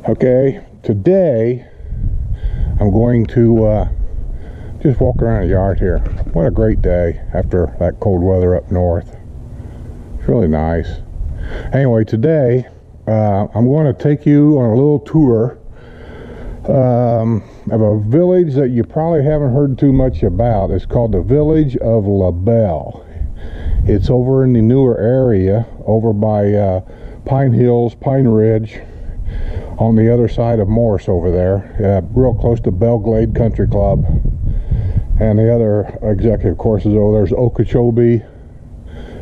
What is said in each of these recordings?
Okay, today I'm going to just walk around the yard here. What a great day after that cold weather up north. It's really nice. Anyway, today I'm going to take you on a little tour of a village that you probably haven't heard too much about. It's called the village of LaBelle. It's over in the newer area, over by Pine Hills, Pine Ridge, on the other side of Morse over there, real close to Belglade Country Club. And the other executive courses over there's Okeechobee,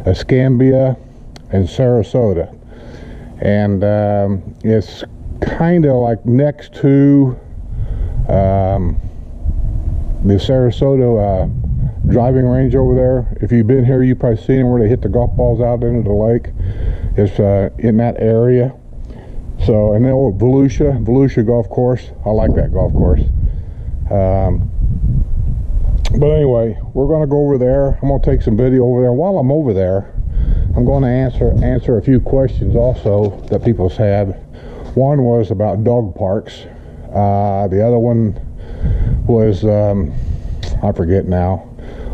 Escambia, and Sarasota. And it's kind of like next to the Sarasota driving range over there. If you've been here, you've probably seen them where they hit the golf balls out into the lake. It's in that area. So, and the old Volusia golf course. I like that golf course. But anyway, we're going to go over there. I'm going to take some video over there. While I'm over there, I'm going to answer a few questions also that people's had. One was about dog parks. The other one was, I forget now.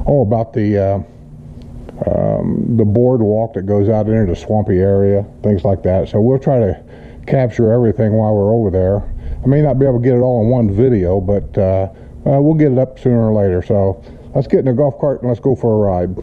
Oh, about the boardwalk that goes out into the swampy area, things like that. So we'll try to capture everything while we're over there. I may not be able to get it all in one video, but we'll get it up sooner or later. So let's get in the golf cart and let's go for a ride.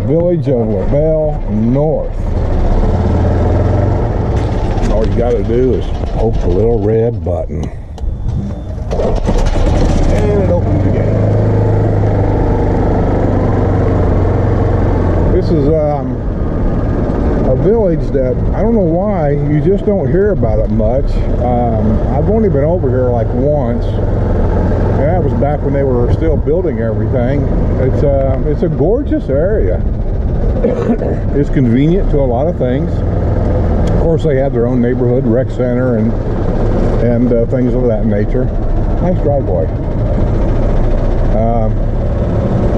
Village of LaBelle North. All you got to do is poke the little red button and it opens the gate. This is a village that I don't know why you just don't hear about it much. I've only been over here like once, and that was back when they were still building everything. It's a gorgeous area. It's convenient to a lot of things. Of course, they have their own neighborhood rec center and things of that nature. Nice driveway.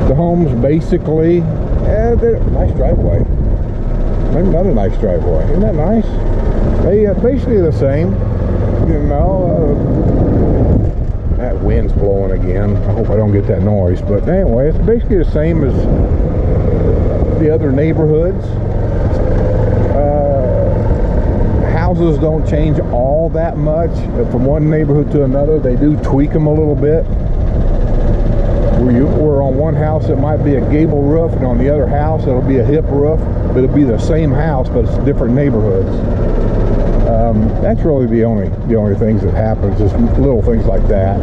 The homes basically, nice driveway. Another nice driveway. Isn't that nice? They basically the same. You know, that wind's blowing again. I hope I don't get that noise. But anyway, it's basically the same as the other neighborhoods. Houses don't change all that much from one neighborhood to another. They do tweak them a little bit. Where on one house it might be a gable roof, and on the other house it'll be a hip roof, but it'll be the same house, but it's different neighborhoods. That's really the only things that happen, just little things like that.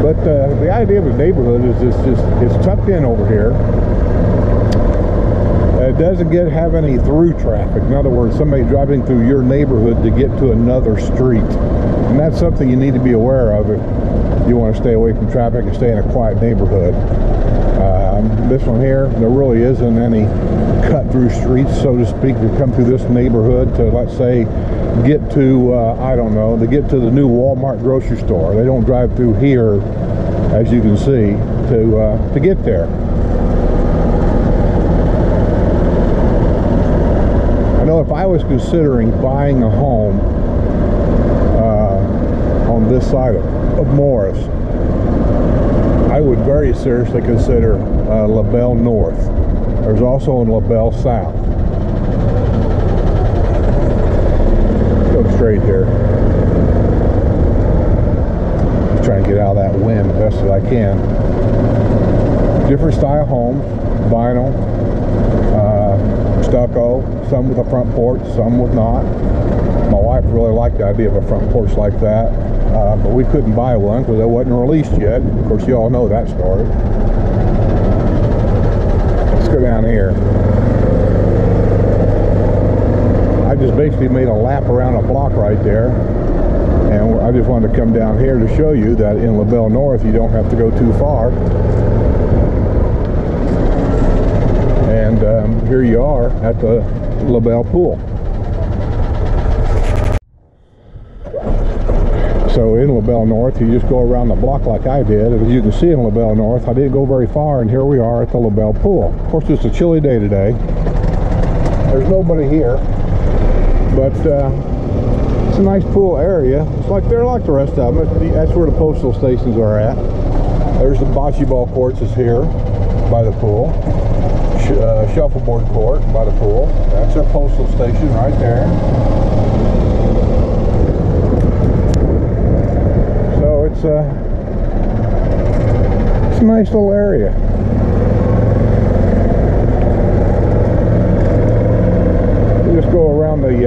But the idea of a neighborhood is it's tucked in over here. It doesn't have any through traffic. In other words, somebody driving through your neighborhood to get to another street, and that's something you need to be aware of if you want to stay away from traffic and stay in a quiet neighborhood. This one here, there really isn't any cut-through streets, so to speak, to come through this neighborhood to, let's say, get to, I don't know, to get to the new Walmart grocery store. They don't drive through here, as you can see, to get there. I know if I was considering buying a home on this side of Morris, I would very seriously consider LaBelle North. There's also in LaBelle South. Go straight here. Just trying to get out of that wind the best that I can. Different style homes, vinyl, stucco, some with a front porch, some with not. My wife really liked the idea of a front porch like that, but we couldn't buy one because it wasn't released yet. Of course, you all know that story. Let's go down here. I just basically made a lap around a block right there, and I just wanted to come down here to show you that in LaBelle North you don't have to go too far. And here you are at the LaBelle pool. So in LaBelle North, you just go around the block like I did. As you can see in LaBelle North, I didn't go very far, and here we are at the LaBelle pool. Of course, it's a chilly day today. There's nobody here, but it's a nice pool area. It's like they're like the rest of them. That's where the postal stations are at. There's the bocce ball courts is here by the pool. Shuffleboard court by the pool. That's their postal station right there. So it's a nice little area. You just go around the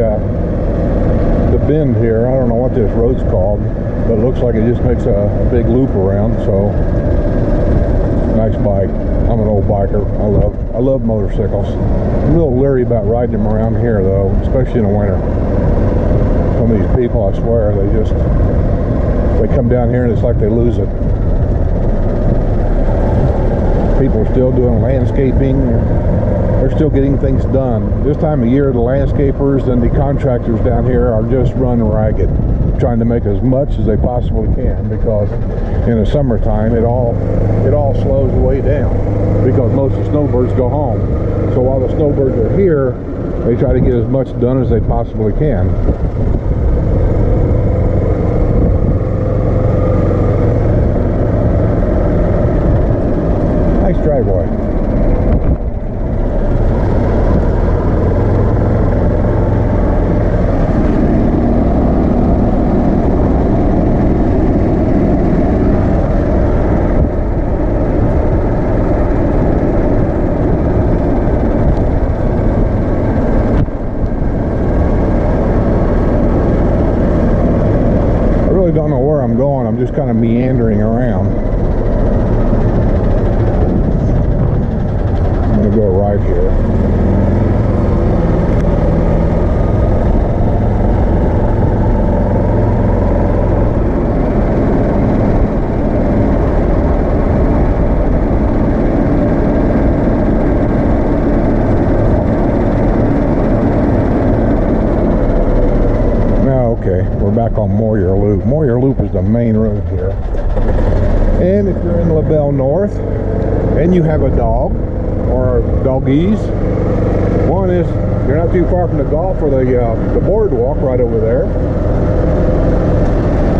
bend here. I don't know what this road's called, but it looks like it just makes a big loop around. So nice bike. I'm an old biker. I love motorcycles. I'm a little leery about riding them around here though, especially in the winter. Some of these people, I swear, they come down here and it's like they lose it. People are still doing landscaping. They're still getting things done. This time of year, the landscapers and the contractors down here are just running ragged, trying to make as much as they possibly can, because in the summertime it all slows way down because most of the snowbirds go home. So while the snowbirds are here, they try to get as much done as they possibly can. Nice driveway. Don't know where I'm going. I'm just kind of meandering around. I'm going to go right here. Okay, we're back on Moyer Loop. Moyer Loop is the main road here. And if you're in LaBelle North and you have a dog or doggies, one is you're not too far from the golf or the boardwalk right over there.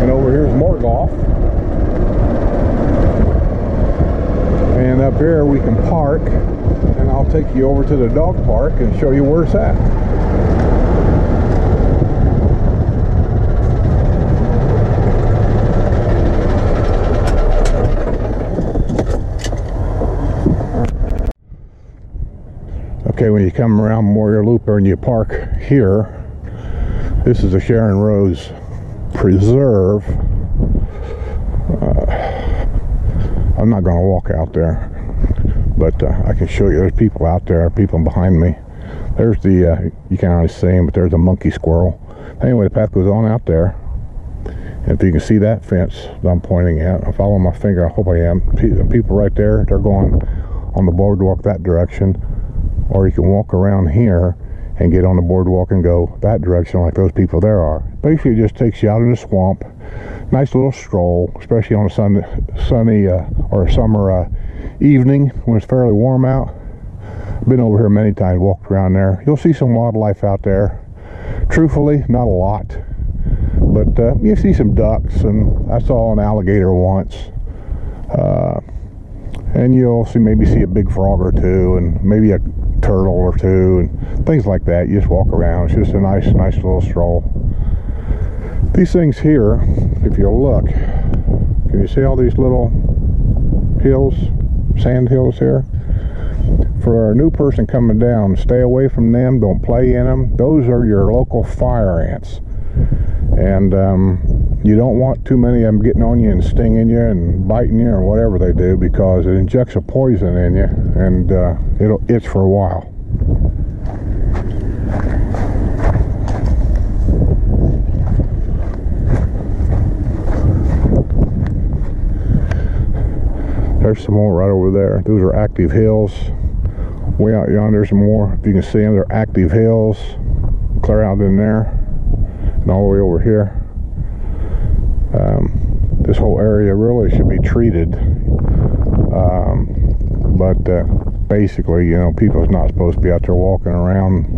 And over here's more golf. And up here we can park, and I'll take you over to the dog park and show you where it's at. Okay, when you come around Moyer Loop and you park here, this is the Sharon Rose Preserve. I'm not going to walk out there, but I can show you. There's people out there, people behind me. There's the, you can't really see him, but there's a monkey squirrel. Anyway, the path goes on out there. And if you can see that fence that I'm pointing at, I'm following my finger, I hope I am. People right there, they're going on the boardwalk that direction. Or you can walk around here and get on the boardwalk and go that direction like those people there are. Basically, it just takes you out in the swamp. Nice little stroll, especially on a sunny or summer evening when it's fairly warm out. I've been over here many times, walked around there. You'll see some wildlife out there. Truthfully, not a lot. But you see some ducks, and I saw an alligator once. And you'll maybe see a big frog or two, and maybe a turtle or two, and things like that. You just walk around. It's just a nice little stroll. These things here, if you look, can you see all these little hills, sand hills here? For a new person coming down, stay away from them. Don't play in them. Those are your local fire ants, and you don't want too many of them getting on you and stinging you and biting you or whatever they do, because it injects a poison in you, and it'll itch for a while. There's some more right over there. Those are active hills. Way out yonder, some more. If you can see them, they're active hills. Clear out in there and all the way over here. This whole area really should be treated, but basically, you know, people's not supposed to be out there walking around,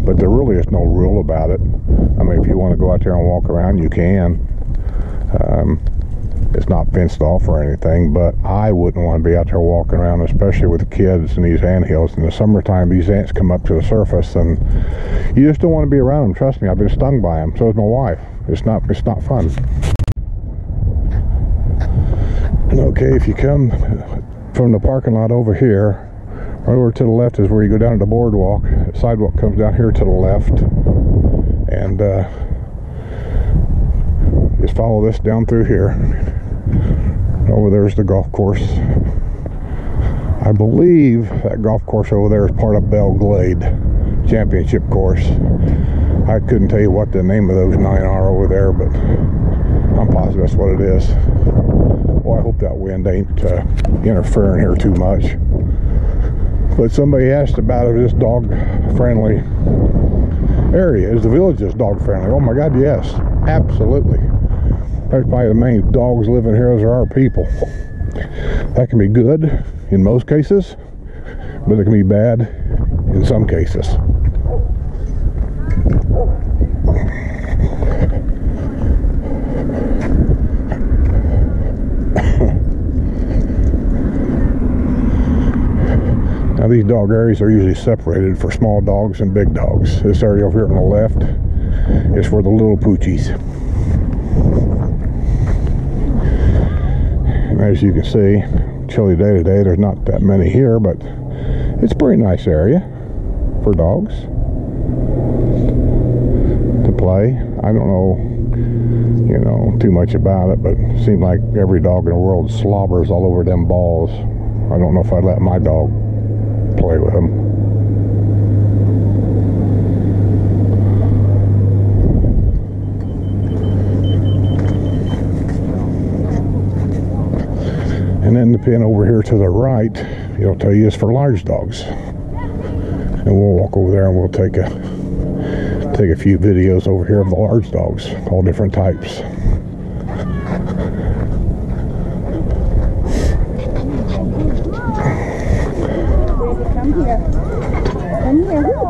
but there really is no rule about it. I mean, if you want to go out there and walk around, you can. It's not fenced off or anything, but I wouldn't want to be out there walking around, especially with the kids in these ant hills. In the summertime, these ants come up to the surface, and you just don't want to be around them. Trust me, I've been stung by them. So is my wife. It's not fun. Okay, if you come from the parking lot over here, right over to the left is where you go down to the boardwalk. The sidewalk comes down here to the left, and just follow this down through here. Over there's the golf course. I believe that golf course over there is part of Belle Glade Championship course. I couldn't tell you what the name of those 9 are over there, but I'm positive that's what it is. Well, I hope that wind ain't interfering here too much. But somebody asked about if this dog-friendly area. Is the village just dog-friendly? Oh my God, yes, absolutely. There's probably the main dogs living here as there are people. That can be good in most cases, but it can be bad in some cases. Now these dog areas are usually separated for small dogs and big dogs. This area over here on the left is for the little poochies. And as you can see, chilly day today, there's not that many here, but it's a pretty nice area for dogs to play. I don't know, you know, too much about it, but it seems like every dog in the world slobbers all over them balls. I don't know if I'd let my dog play with them. And then the pin over here to the right, it'll tell you it's for large dogs. And we'll walk over there and we'll take take a few videos over here of the large dogs, all different types. Come here. Come here.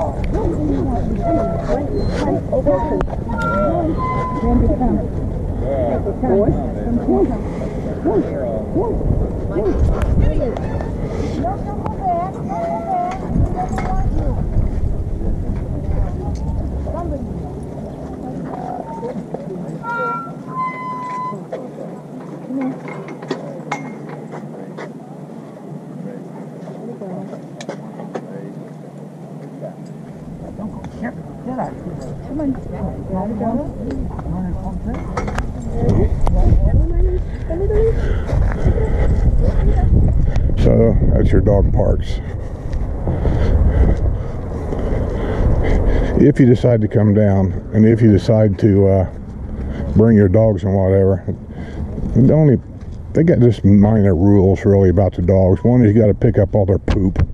So that's your dog parks. If you decide to come down, and if you decide to bring your dogs and whatever, they got just minor rules really about the dogs. One is you got to pick up all their poop,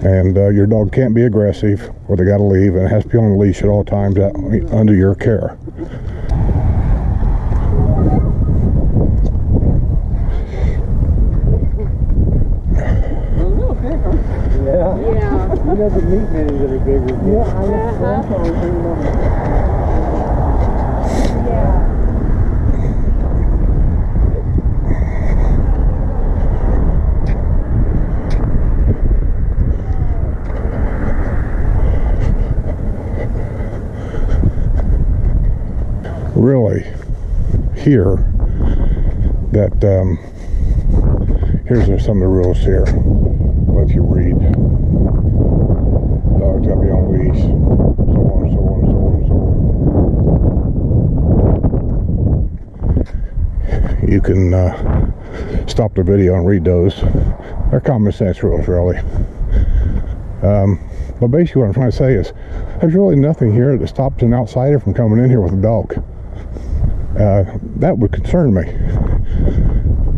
and your dog can't be aggressive, or they got to leave, and it has to be on the leash at all times under your care. Yeah. He doesn't meet many that are bigger. Yeah, I Really, here, that here's some of the rules here. Let you read. Dogs got to be on leash. So on, so on, so on, so on. You can stop the video and read those. They're common sense rules, really. But basically, what I'm trying to say is, there's really nothing here that stops an outsider from coming in here with a dog. That would concern me.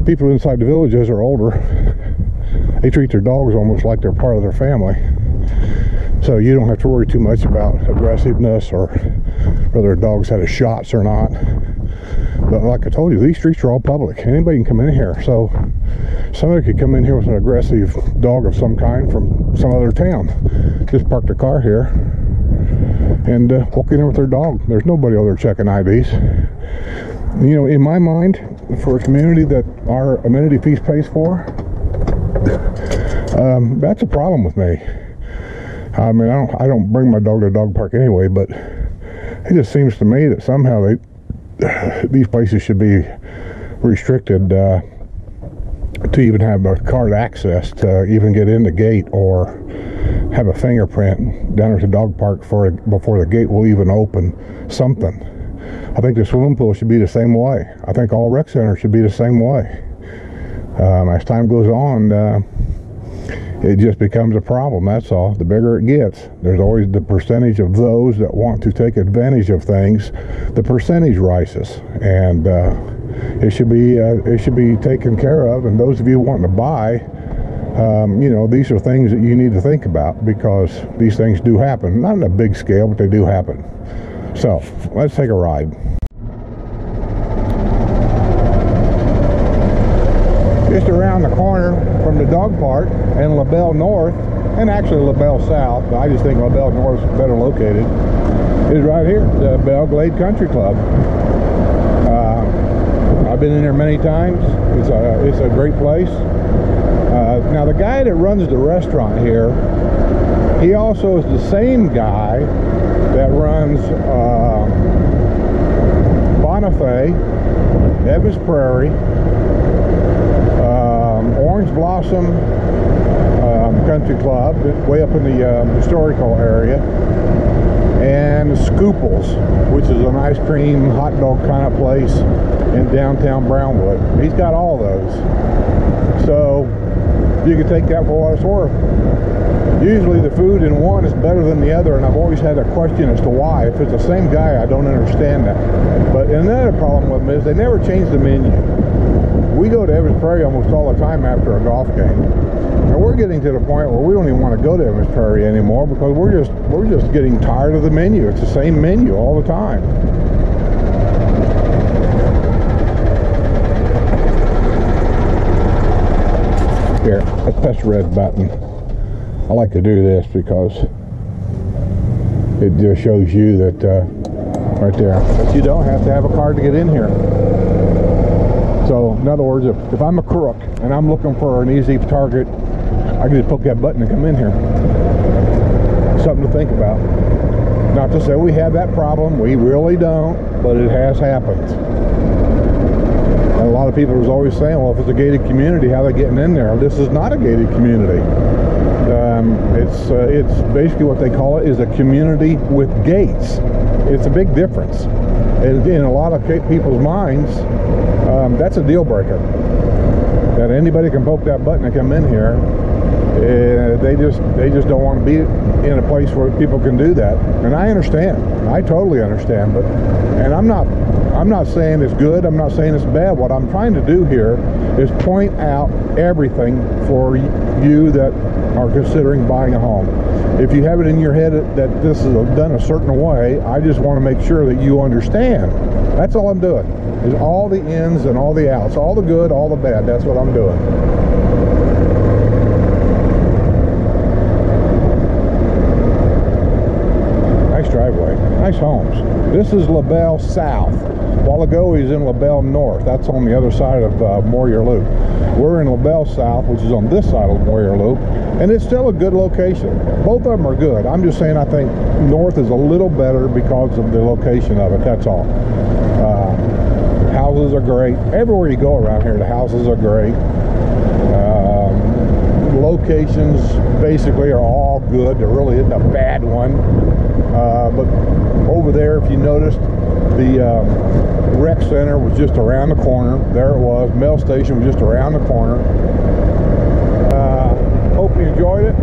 People inside the villages are older. They treat their dogs almost like they're part of their family. So you don't have to worry too much about aggressiveness or whether dogs had shots or not. But like I told you, these streets are all public. Anybody can come in here. So somebody could come in here with an aggressive dog of some kind from some other town. Just park their car here and walk in there with their dog. There's nobody over there checking IDs. You know, in my mind, for a community that our amenity fees pays for, that's a problem with me. I mean, I don't bring my dog to the dog park anyway, but it just seems to me that somehow these places should be restricted to even have a card access to even get in the gate, or have a fingerprint down at the dog park before the gate will even open. Something. I think the swimming pool should be the same way. I think all rec centers should be the same way. As time goes on, it just becomes a problem, that's all. The bigger it gets, there's always the percentage of those that want to take advantage of things. The percentage rises, and it should be taken care of. And those of you wanting to buy, you know, these are things that you need to think about, because these things do happen. Not on a big scale, but they do happen. So, let's take a ride. Just around the corner from the dog park and LaBelle North, and actually LaBelle South, but I just think LaBelle North is better located, is right here, the Belle Glade Country Club. I've been in there many times. It's a great place. Now the guy that runs the restaurant here, he also is the same guy that runs Bonifay, Evans Prairie, Orange Blossom Country Club, way up in the historical area, and Scooples, which is an ice cream, hot dog kind of place in downtown Brownwood. He's got all those. So you can take that for what it's worth. Usually the food in one is better than the other, and I've always had a question as to why. If it's the same guy, I don't understand that. But another problem with them is they never change the menu. We go to Evans Prairie almost all the time after a golf game. And we're getting to the point where we don't even want to go to Evans Prairie anymore because we're just getting tired of the menu. It's the same menu all the time. Here, let's press the red button. I like to do this because it just shows you that right there, that you don't have to have a card to get in here. So in other words, if I'm a crook and I'm looking for an easy target, I can just poke that button and come in here. Something to think about. Not to say we have that problem, we really don't, but it has happened. And a lot of people are always saying, well, if it's a gated community, how are they getting in there? This is not a gated community. It's basically what they call it is a community with gates. It's a big difference. And in a lot of people's minds, that's a deal breaker. That anybody can poke that button and come in here. They just don't want to be in a place where people can do that. And I understand. I totally understand. And I'm not saying it's good. I'm not saying it's bad. What I'm trying to do here is point out everything for you that are considering buying a home. If you have it in your head that this is done a certain way, I just want to make sure that you understand. That's all I'm doing. Is all the ins and all the outs, all the good, all the bad. That's what I'm doing. Nice driveway, nice homes. This is LaBelle South. A while ago he's in LaBelle North. That's on the other side of Moyer Loop. We're in LaBelle South, which is on this side of Moyer Loop, and it's still a good location. Both of them are good. I'm just saying I think North is a little better because of the location of it, that's all. Houses are great. Everywhere you go around here, the houses are great. Locations basically are all good. There really isn't a bad one. But over there, if you noticed, the rec center was just around the corner. There it was. Mail station was just around the corner. Hope you enjoyed it.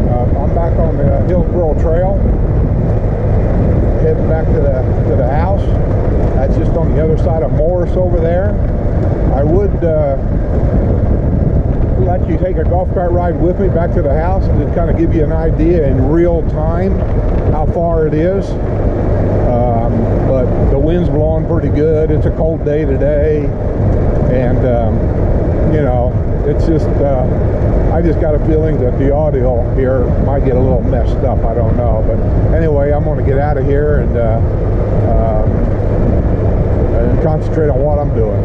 I'm back on the Hillsboro Trail, heading back to the house. That's just on the other side of Morris over there. I would let you take a golf cart ride with me back to the house and just kind of give you an idea in real time how far it is. But the wind's blowing pretty good. It's a cold day today, and you know, it's just I just got a feeling that the audio here might get a little messed up. I don't know, but anyway, I'm going to get out of here and concentrate on what I'm doing.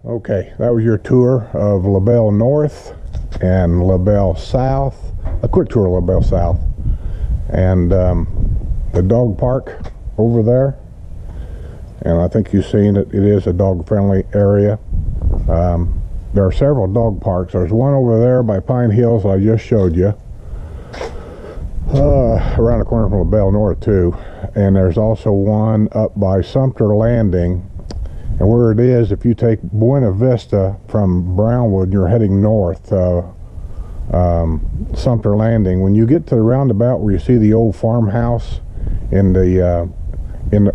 Okay, that was your tour of LaBelle North and LaBelle South. A quick tour of LaBelle South. And the dog park over there. And I think you've seen it. It is a dog-friendly area. There are several dog parks. There's one over there by Pine Hills I just showed you. Around the corner from LaBelle North too. And there's also one up by Sumter Landing. And where it is, if you take Buena Vista from Brownwood and you're heading north, Sumter Landing, when you get to the roundabout where you see the old farmhouse in the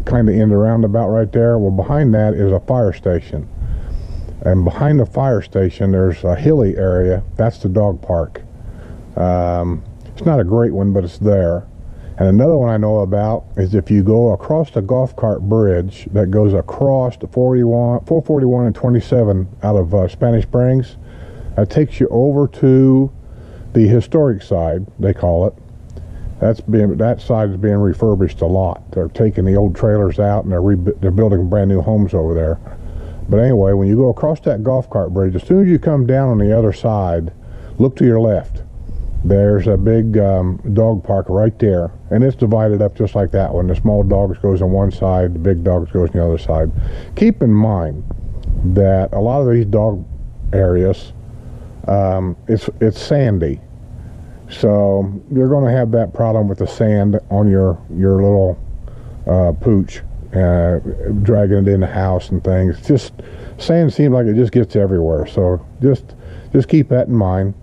kind of in the roundabout right there, well, behind that is a fire station. And behind the fire station, there's a hilly area. That's the dog park. It's not a great one, but it's there. And another one I know about is if you go across the golf cart bridge that goes across the 441 and 27 out of Spanish Springs, that takes you over to the historic side, they call it. That side is being refurbished a lot. They're taking the old trailers out and they're building brand new homes over there. But anyway, when you go across that golf cart bridge, as soon as you come down on the other side, look to your left. There's a big dog park right there, and it's divided up just like that one. The small dogs goes on one side, the big dogs goes on the other side. Keep in mind that a lot of these dog areas, it's sandy, so you're going to have that problem with the sand on your little pooch, dragging it in the house and things. Just sand seems like it just gets everywhere, so just keep that in mind.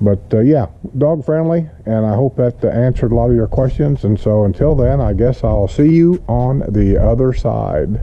But yeah, dog friendly, and I hope that answered a lot of your questions. And so until then, I guess I'll see you on the other side.